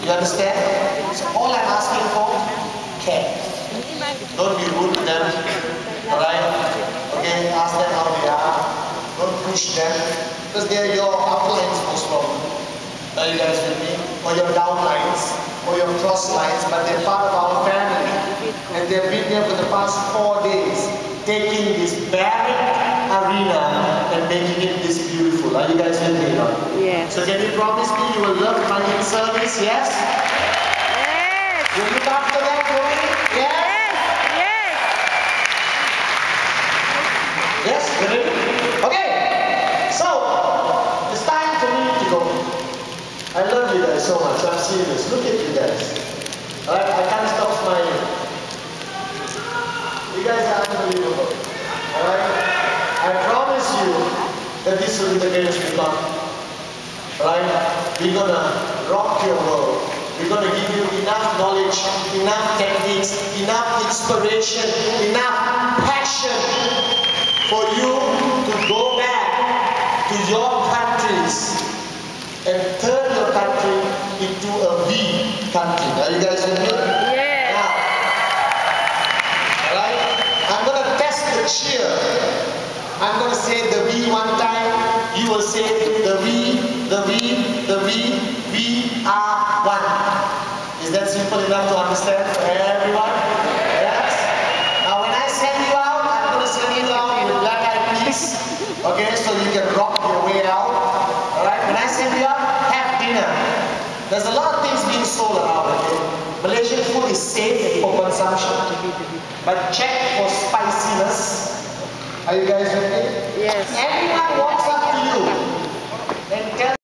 You understand? So all I'm asking for, care. Don't be rude to them. Alright? Okay, ask them how they are. Don't push them. Because they are your uplines most probably. Are you guys with me? Or your downlines, or your cross lines, but they're part of our family. And they've been here for the past 4 days, taking this barren arena and making it this beautiful. Are you guys with me now? Yes. So can you promise me you will love my in-service? Yes? Yes. You look after that, Tony? Yes? Yes. Yes, you ready? Okay. So, it's time for me to go. I love you guys so much. I'm serious. Look at you guys. Alright, I can't stop smiling. You guys are unbelievable. Alright? I promise you that this will be the greatest weekend. Alright? We're gonna rock your world. We're gonna give you enough knowledge, enough techniques, enough inspiration, enough passion for you to go back to your countries and turn your country into a V country. Are you guys with me? Yes. Now, alright? I'm going to test the cheer. I'm going to say the V one time. You will say the V, the V, the V, we are one. Is that simple enough to understand for everyone? Yes? Now when I send you out, I'm going to send you out with Black Eyed Peas. Okay, so you can rock your way out. Alright, when I send you out, have dinner. There's a lot of things being sold around, okay? Malaysian food is safe for consumption, but check for spiciness. Are you guys with me? Yes. Everyone walks up to you and tells